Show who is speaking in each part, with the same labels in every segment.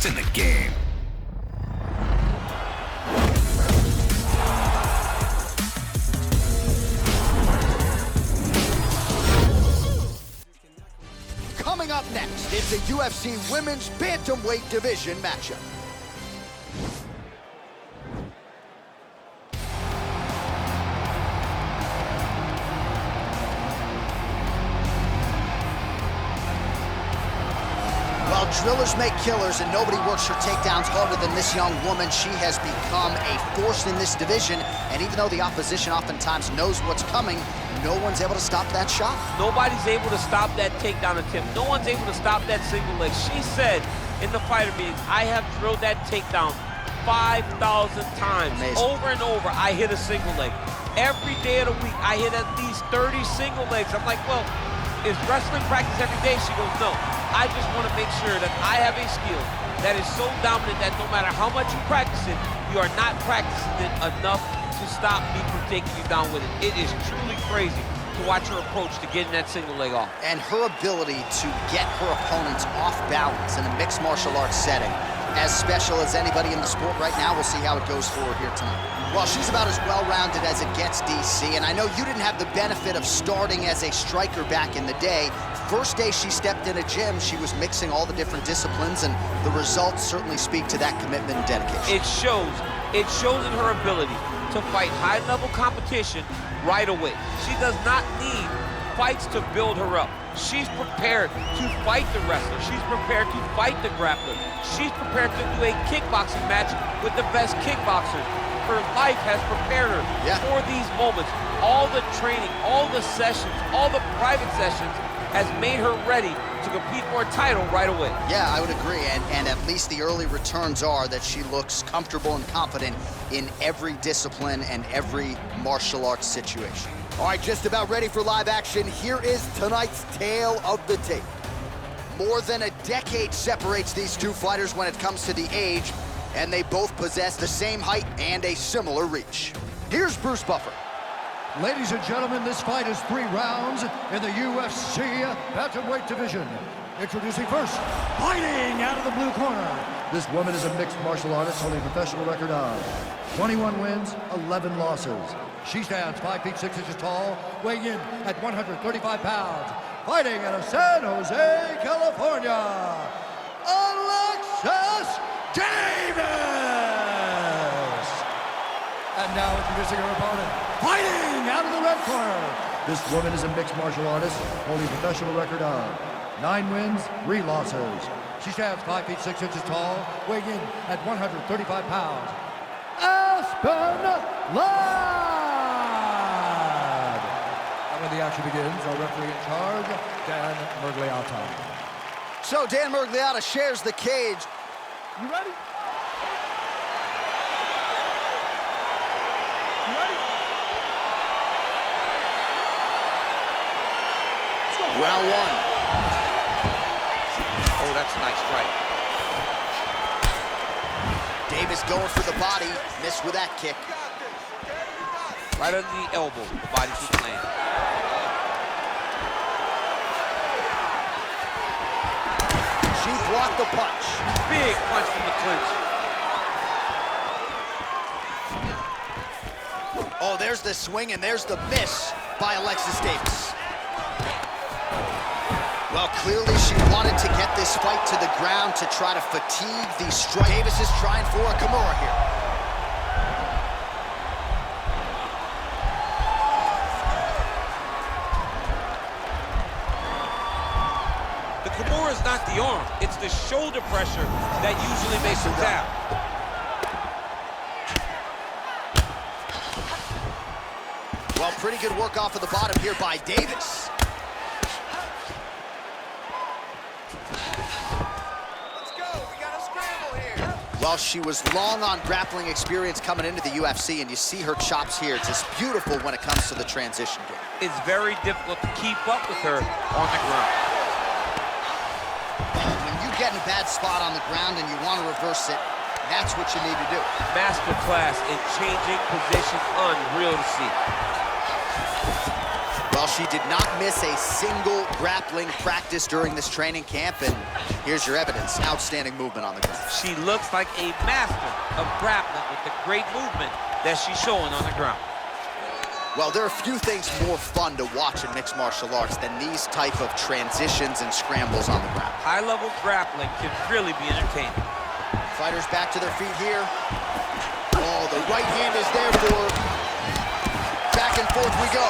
Speaker 1: best in the game.
Speaker 2: Coming up next, it's a UFC Women's Bantamweight Division matchup. Well, drillers make killers, and nobody works her takedowns harder than this young woman. She has become a force in this division, and even though the opposition oftentimes knows what's coming, no one's able to stop that shot.
Speaker 3: Nobody's able to stop that takedown attempt. No one's able to stop that single leg. She said in the fighter meetings, I have drilled that takedown 5,000 times.
Speaker 2: Amazing.
Speaker 3: Over and over, I hit a single leg. Every day of the week, I hit at least 30 single legs. I'm like, well, is wrestling practice every day? She goes, no. I just want to make sure that I have a skill that is so dominant that no matter how much you practice it, you are not practicing it enough to stop me from taking you down with it. It is truly crazy to watch her approach to getting that single leg off.
Speaker 2: And her ability to get her opponents off balance in a mixed martial arts setting, as special as anybody in the sport right now. We'll see how it goes for her here tonight. Well, she's about as well-rounded as it gets, DC, and I know you didn't have the benefit of starting as a striker back in the day. First day she stepped in a gym, she was mixing all the different disciplines, and the results certainly speak to that commitment and dedication.
Speaker 3: It shows. It shows in her ability to fight high-level competition right away. She does not need fights to build her up. She's prepared to fight the wrestler. She's prepared to fight the grappler. She's prepared to do a kickboxing match with the best kickboxers. Her life has prepared her for these moments. All the training, all the sessions, all the private sessions has made her ready to compete for a title right away.
Speaker 2: Yeah, I would agree, and at least the early returns are that she looks comfortable and confident in every discipline and every martial arts situation. All right, just about ready for live action. Here is tonight's tale of the tape. More than a decade separates these two fighters when it comes to the age, and they both possess the same height and a similar reach. Here's Bruce Buffer.
Speaker 4: Ladies and gentlemen, this fight is 3 rounds in the UFC Bantamweight division. Introducing first, fighting out of the blue corner. This woman is a mixed martial artist holding a professional record of 21 wins, 11 losses. She stands 5 feet 6 inches tall, weighing in at 135 pounds. Fighting out of San Jose, California, Alexis Davis! And now introducing her opponent, fighting out of the red corner. This woman is a mixed martial artist holding a professional record of 9 wins, 3 losses. She stands 5 feet 6 inches tall, weighing in at 135 pounds. Aspen Lad! And when the action begins, our referee in charge, Dan Mergliata.
Speaker 2: So Dan Mergliata shares the cage.
Speaker 4: You ready?
Speaker 2: Round 1.
Speaker 3: Oh, that's a nice strike.
Speaker 2: Davis going for the body, missed with that kick.
Speaker 3: Right under the elbow, the body keeps landing.
Speaker 2: She blocked the punch.
Speaker 3: Big punch from the clinch.
Speaker 2: Oh, there's the swing and there's the miss by Alexis Davis. Well, clearly she wanted to get this fight to the ground to try to fatigue the strike. Davis is trying for a Kimura here.
Speaker 3: The Kimura is not the arm, it's the shoulder pressure that usually makes him tap.
Speaker 2: Well, pretty good work off of the bottom here by Davis. Well, she was long on grappling experience coming into the UFC, and you see her chops here. Just beautiful when it comes to the transition game.
Speaker 3: It's very difficult to keep up with her on the ground.
Speaker 2: When you get in a bad spot on the ground and you want to reverse it, that's what you need to do.
Speaker 3: Masterclass in changing position, unreal to see.
Speaker 2: Well, Well, she did not miss a single grappling practice during this training camp, and here's your evidence. Outstanding movement on the ground.
Speaker 3: She looks like a master of grappling with the great movement that she's showing on the ground.
Speaker 2: Well, there are few things more fun to watch in mixed martial arts than these type of transitions and scrambles on the ground.
Speaker 3: High-level grappling can really be entertaining.
Speaker 2: Fighters back to their feet here. Oh, the right hand is there for her. Back and forth we go.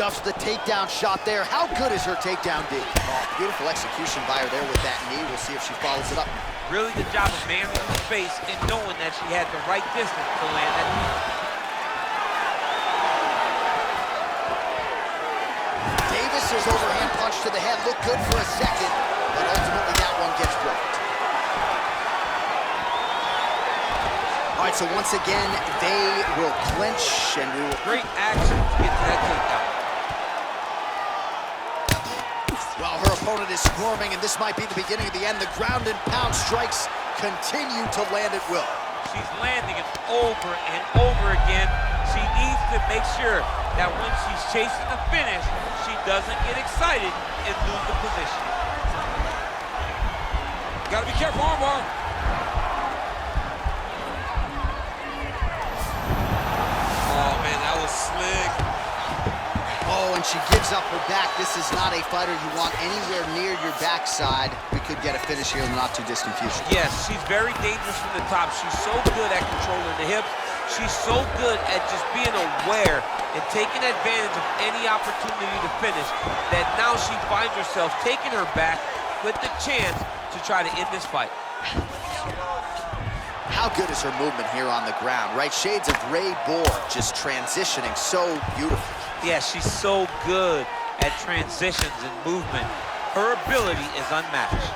Speaker 2: Stuffs the takedown shot there. How good is her takedown D? Oh, beautiful execution by her there with that knee. We'll see if she follows it up.
Speaker 3: Really good job of managing the space and knowing that she had the right distance to land that knee.
Speaker 2: Davis's overhand punch to the head looked good for a second, but ultimately that one gets blocked. All right, so once again, they will clinch and we will...
Speaker 3: Great action to get to that takedown.
Speaker 2: Well, her opponent is squirming, and this might be the beginning of the end. The ground and pound strikes continue to land at will.
Speaker 3: She's landing it over and over again. She needs to make sure that when she's chasing the finish, she doesn't get excited and lose the position. Gotta be careful, armbar.
Speaker 1: Oh, man, that was slick.
Speaker 2: Oh, and she gives up her back. This is not a fighter you want anywhere near your backside. We could get a finish here in the not-too-distant future.
Speaker 3: Yes, she's very dangerous from the top. She's so good at controlling the hips. She's so good at just being aware and taking advantage of any opportunity to finish that now she finds herself taking her back with the chance to try to end this fight.
Speaker 2: How good is her movement here on the ground, right? Shades of Ray Borg, just transitioning so beautifully.
Speaker 3: Yeah, she's so good at transitions and movement. Her ability is unmatched.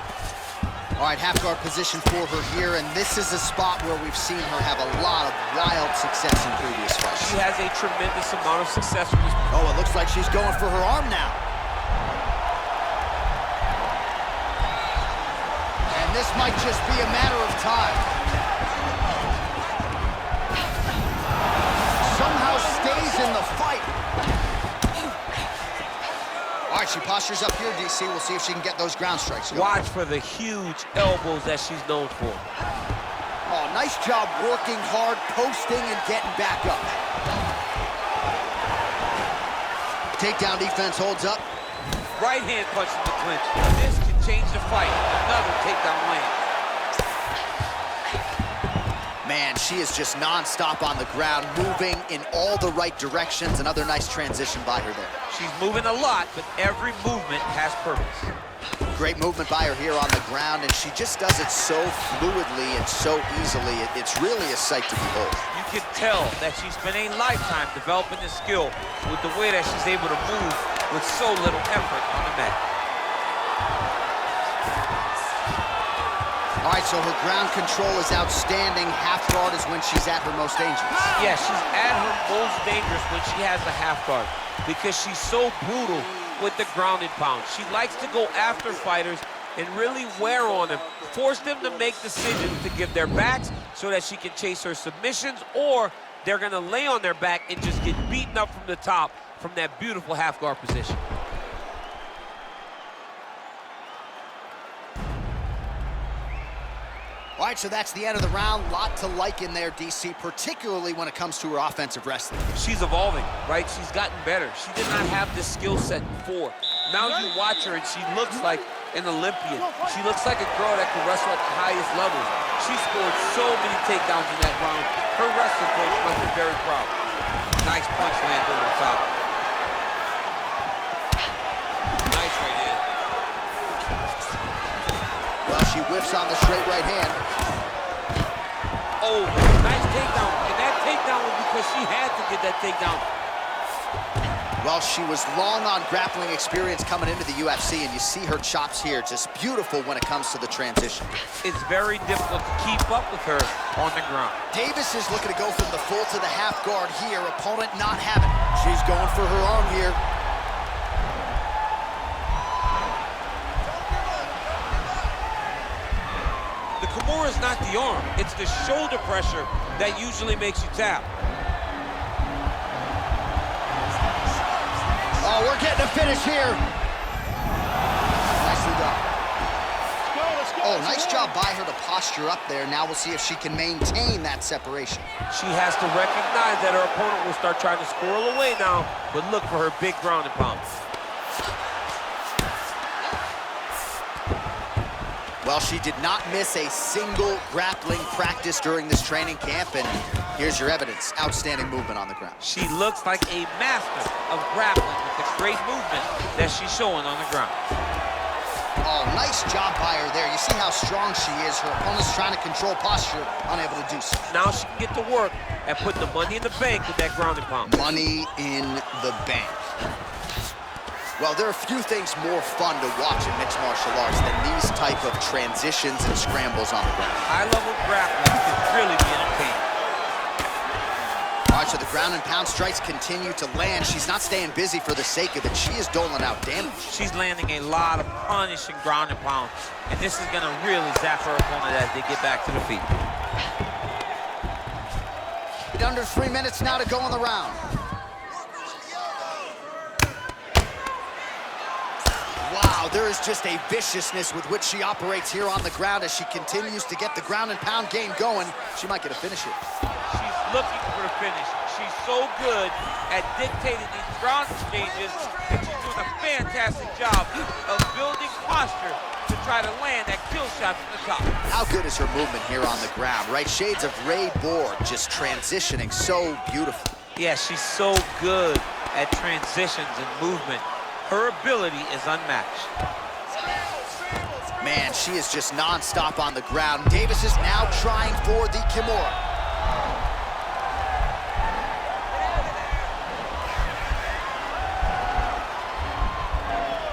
Speaker 2: All right, half guard position for her here, and this is a spot where we've seen her have a lot of wild success in previous fights.
Speaker 3: She has a tremendous amount of success with this.
Speaker 2: Oh, it looks like she's going for her arm now. And this might just be a matter of time. Somehow stays in the fight. All right, she postures up here, DC. We'll see if she can get those ground strikes going.
Speaker 3: Watch for the huge elbows that she's known for.
Speaker 2: Oh, nice job working hard, posting, and getting back up. Takedown defense holds up.
Speaker 3: Right hand punch in the clinch. This can change the fight. Another takedown land.
Speaker 2: Man, she is just non-stop on the ground, moving in all the right directions. Another nice transition by her there.
Speaker 3: She's moving a lot, but every movement has purpose.
Speaker 2: Great movement by her here on the ground, and she just does it so fluidly and so easily. It's really a sight to behold.
Speaker 3: You can tell that she spent a lifetime developing this skill with the way that she's able to move with so little effort on the mat.
Speaker 2: All right, so her ground control is outstanding. Half guard is when she's at her most dangerous.
Speaker 3: Yeah, she's at her most dangerous when she has the half guard because she's so brutal with the ground and pound. She likes to go after fighters and really wear on them, force them to make decisions to give their backs so that she can chase her submissions, or they're gonna lay on their back and just get beaten up from the top from that beautiful half guard position.
Speaker 2: All right, so that's the end of the round. Lot to like in there, DC, particularly when it comes to her offensive wrestling.
Speaker 3: She's evolving, right? She's gotten better. She did not have this skill set before. Now you watch her and she looks like an Olympian. She looks like a girl that can wrestle at the highest levels. She scored so many takedowns in that round. Her wrestling coach must be very proud. Nice punch land over the top. Nice right hand.
Speaker 2: Well, she whiffs on the straight right hand.
Speaker 3: Oh, nice takedown. And that takedown was because she had to get that takedown.
Speaker 2: Well, she was long on grappling experience coming into the UFC, and you see her chops here, just beautiful when it comes to the transition.
Speaker 3: It's very difficult to keep up with her on the ground.
Speaker 2: Davis is looking to go from the full to the half guard here. Opponent not having it. She's going for her arm here.
Speaker 3: The Kimura is not not the arm, it's the shoulder pressure that usually makes you tap.
Speaker 2: Oh, we're getting a finish here. Nicely done. Oh, nice job by her to posture up there. Now we'll see if she can maintain that separation.
Speaker 3: She has to recognize that her opponent will start trying to squirrel away now, but look for her big ground and pound.
Speaker 2: Well, she did not miss a single grappling practice during this training camp, and here's your evidence. Outstanding movement on the ground.
Speaker 3: She looks like a master of grappling with the great movement that she's showing on the ground.
Speaker 2: Oh, nice job by her there. You see how strong she is. Her opponent's trying to control posture, unable to do so.
Speaker 3: Now she can get to work and put the money in the bank with that ground and pound.
Speaker 2: Money in the bank. Well, there are few things more fun to watch in mixed martial arts than these type of transitions and scrambles on the ground.
Speaker 3: High-level grappling can really be entertaining.
Speaker 2: All right, so the ground and pound strikes continue to land. She's not staying busy for the sake of it. She is doling out damage.
Speaker 3: She's landing a lot of punishing ground and pound, and this is going to really zap her opponent as they get back to the feet.
Speaker 2: Under 3 minutes now to go in the round. Wow, there is just a viciousness with which she operates here on the ground as she continues to get the ground and pound game going. She might get a finish here.
Speaker 3: She's looking for a finish. She's so good at dictating these ground exchanges that she's doing a fantastic job of building posture to try to land that kill shot from the top.
Speaker 2: How good is her movement here on the ground, right? Shades of Ray Borg, just transitioning so beautifully.
Speaker 3: Yeah, she's so good at transitions and movement. Her ability is unmatched.
Speaker 2: Man, she is just nonstop on the ground. Davis is now trying for the Kimura.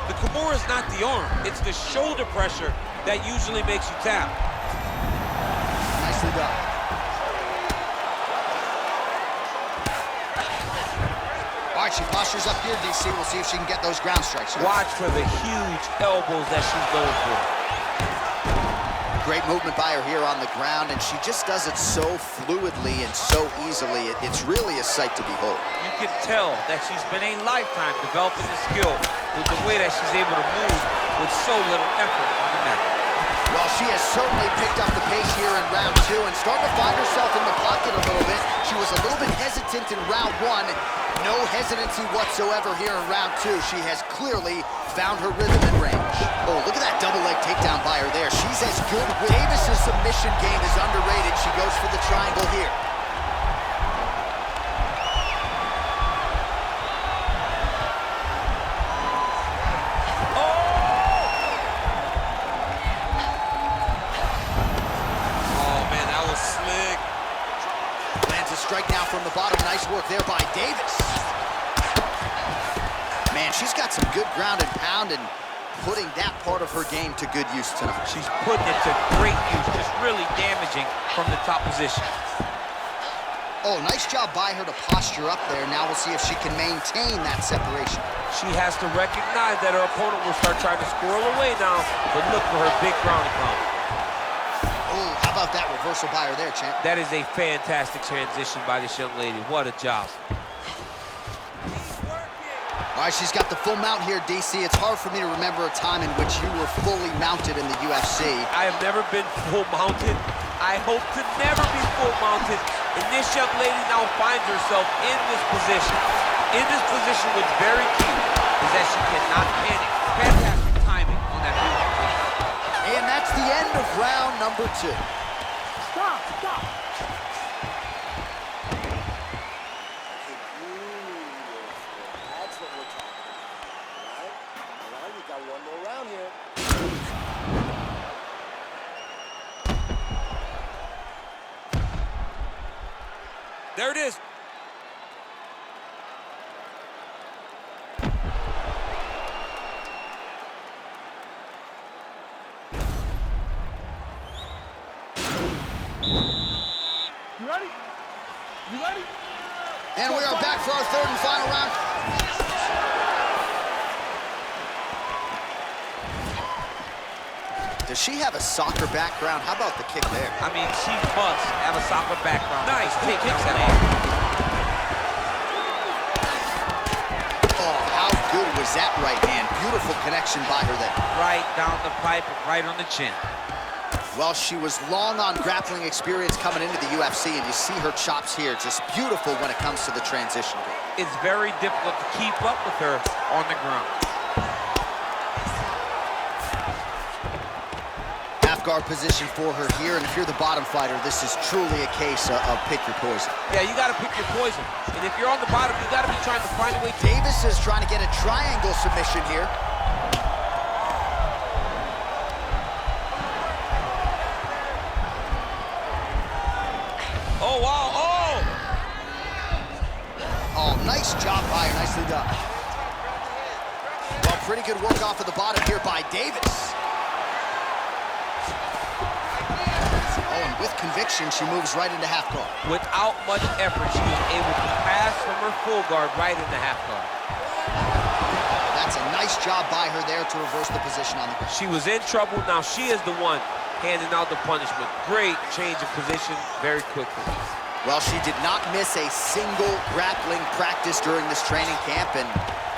Speaker 3: The Kimura is not the arm, it's the shoulder pressure that usually makes you tap.
Speaker 2: Nicely done. All right, she postures up here, DC. We'll see if she can get those ground strikes.
Speaker 3: Watch for the huge elbows that she's going for.
Speaker 2: Great movement by her here on the ground, and she just does it so fluidly and so easily. It's really a sight to behold.
Speaker 3: You can tell that she's been a lifetime developing the skill with the way that she's able to move with so little effort on the mat.
Speaker 2: Well, she has certainly picked up the pace here in round 2 and starting to find herself in the pocket a little bit. She was a little bit hesitant in round 1. No hesitancy whatsoever here in round 2. She has clearly found her rhythm and range. Oh, look at that double leg takedown by her there. She's as good with Davis's submission game is underrated. She goes for the triangle here. Strike now from the bottom. Nice work there by Davis. Man, she's got some good ground and pound and putting that part of her game to good use tonight.
Speaker 3: She's putting it to great use, just really damaging from the top position.
Speaker 2: Oh, nice job by her to posture up there. Now we'll see if she can maintain that separation.
Speaker 3: She has to recognize that her opponent will start trying to squirrel away now, but look for her big ground and pound.
Speaker 2: Oh, how about that reversal by her there, champ?
Speaker 3: That is a fantastic transition by this young lady. What a job.
Speaker 2: All right, she's got the full mount here, DC. It's hard for me to remember a time in which you were fully mounted in the UFC.
Speaker 3: I have never been full mounted. I hope to never be full mounted. And this young lady now finds herself in this position. In this position, what's very key is that she cannot panic. Fantastic timing on that move.
Speaker 2: And that's the end of round number 2.
Speaker 5: Stop! That's what we're talking about, all right, we got one more round here.
Speaker 3: There it is.
Speaker 5: You ready? You ready?
Speaker 2: And we are back for our third and final round. Does she have a soccer background? How about the kick there?
Speaker 3: I mean, she must have a soccer background. Nice takedown there.
Speaker 2: Oh, how good was that right hand? Beautiful connection by her there.
Speaker 3: Right down the pipe, right on the chin.
Speaker 2: Well, she was long on grappling experience coming into the UFC, and you see her chops here, just beautiful when it comes to the transition.
Speaker 3: It's very difficult to keep up with her on the ground.
Speaker 2: Half guard position for her here, and if you're the bottom fighter, this is truly a case of pick your poison.
Speaker 3: Yeah, you gotta pick your poison. And if you're on the bottom, you gotta be trying to find a way.
Speaker 2: Davis is trying to get a triangle submission here.
Speaker 3: Oh, wow, oh!
Speaker 2: Oh, nice job by her, nicely done. Well, pretty good work off of the bottom here by Davis. Oh, and with conviction, she moves right into half guard.
Speaker 3: Without much effort, she was able to pass from her full guard right into half guard.
Speaker 2: That's a nice job by her there to reverse the position on the ground.
Speaker 3: She was in trouble. Now she is the one handing out the punishment. Great change of position very quickly.
Speaker 2: Well, she did not miss a single grappling practice during this training camp, and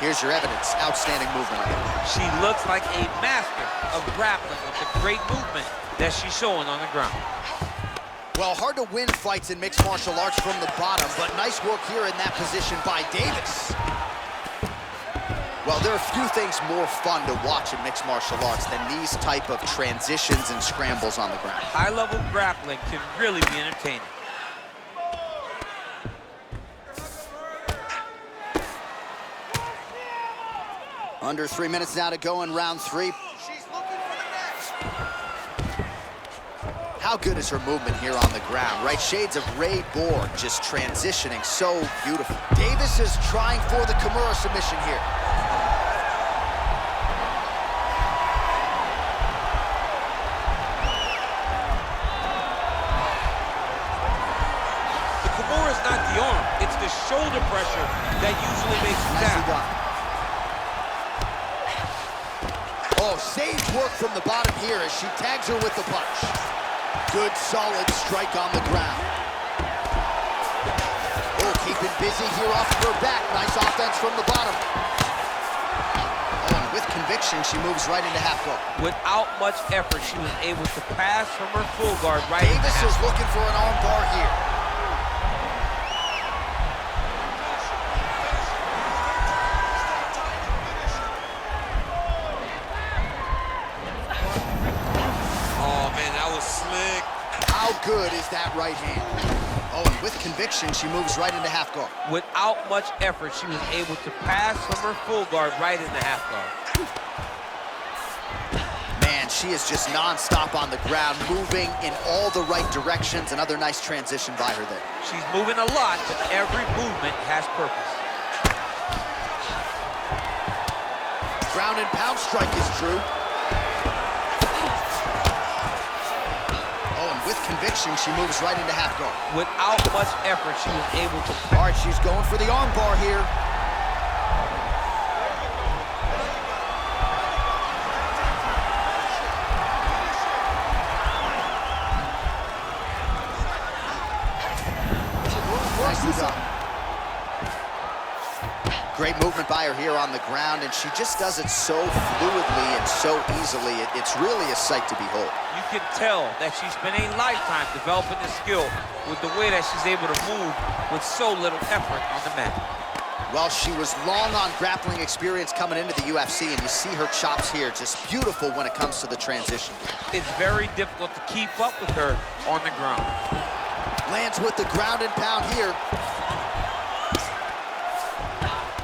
Speaker 2: here's your evidence. Outstanding movement on it.
Speaker 3: She looks like a master of grappling with the great movement that she's showing on the ground.
Speaker 2: Well, hard to win fights in mixed martial arts from the bottom, but nice work here in that position by Davis. Well, there are few things more fun to watch in mixed martial arts than these type of transitions and scrambles on the ground.
Speaker 3: High-level grappling can really be entertaining.
Speaker 2: Under 3 minutes now to go in round 3. How good is her movement here on the ground, right? Shades of Ray Borg, just transitioning so beautiful. Davis is trying for the Kimura submission here.
Speaker 3: The Kimura is not the arm, it's the shoulder pressure that usually makes you
Speaker 2: Nicely
Speaker 3: tap.
Speaker 2: done. Oh, sage work from the bottom here as she tags her with the punch. Good, solid strike on the ground. Oh, keeping busy here off of her back. Nice offense from the bottom. Oh, and with conviction, she moves right into half guard.
Speaker 3: Without much effort, she was able to pass from her full guard right into
Speaker 2: Davis
Speaker 3: half
Speaker 2: is
Speaker 3: guard.
Speaker 2: looking for an arm bar here.
Speaker 1: Slick.
Speaker 2: How good is that right hand? Oh, and with conviction, she moves right into half guard.
Speaker 3: Without much effort, she was able to pass from her full guard right into half guard.
Speaker 2: Man, she is just non-stop on the ground, moving in all the right directions. Another nice transition by her there.
Speaker 3: She's moving a lot, but every movement has purpose.
Speaker 2: Ground and pound strike is true. With conviction, she moves right into half guard.
Speaker 3: Without much effort, she was able to...
Speaker 2: All right, she's going for the arm bar here. Nicely done. Great movement by her here on the ground, and she just does it so fluidly and so easily. It's really a sight to behold.
Speaker 3: You can tell that she's spent a lifetime developing this skill with the way that she's able to move with so little effort on the mat.
Speaker 2: Well, she was long on grappling experience coming into the UFC, and you see her chops here, just beautiful when it comes to the transition.
Speaker 3: It's very difficult to keep up with her on the ground.
Speaker 2: Lands with the ground and pound here.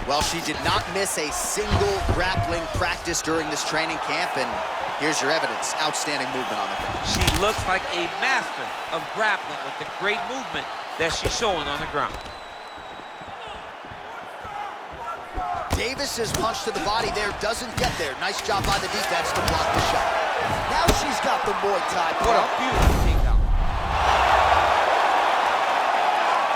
Speaker 2: Well, she did not miss a single grappling practice during this training camp, and here's your evidence. Outstanding movement on the ground.
Speaker 3: She looks like a master of grappling with the great movement that she's showing on the ground.
Speaker 2: Davis's punch to the body there doesn't get there. Nice job by the defense to block the shot. Now she's got the Muay Thai.
Speaker 3: What a beautiful takedown.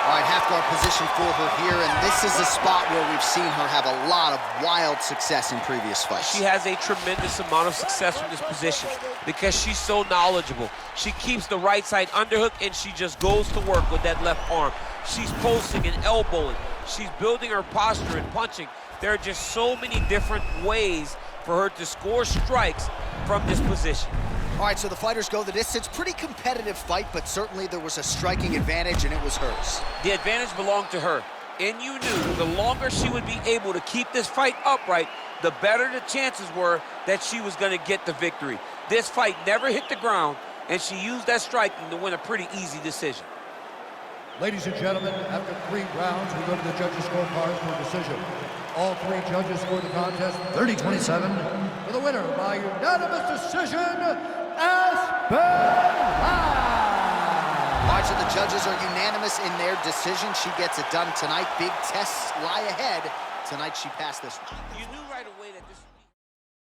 Speaker 2: All right, half back guard position for her here, and this is a spot where we've seen her have a lot of wild success in previous fights.
Speaker 3: She has a tremendous amount of success from this position because she's so knowledgeable. She keeps the right side underhook, and she just goes to work with that left arm. She's pulsing and elbowing. She's building her posture and punching. There are just so many different ways for her to score strikes from this position.
Speaker 2: All right, so the fighters go the distance. Pretty competitive fight, but certainly there was a striking advantage, and it was hers.
Speaker 3: The advantage belonged to her, and you knew the longer she would be able to keep this fight upright, the better the chances were that she was going to get the victory. This fight never hit the ground, and she used that striking to win a pretty easy decision.
Speaker 4: Ladies and gentlemen, after 3 rounds, we go to the judges' scorecard for decision. All 3 judges scored the contest 30-27 for the winner by unanimous decision, Aspen.
Speaker 2: All right, so the judges are unanimous in their decision. She gets it done tonight. Big tests lie ahead. Tonight she passed this one.
Speaker 3: You knew right away that this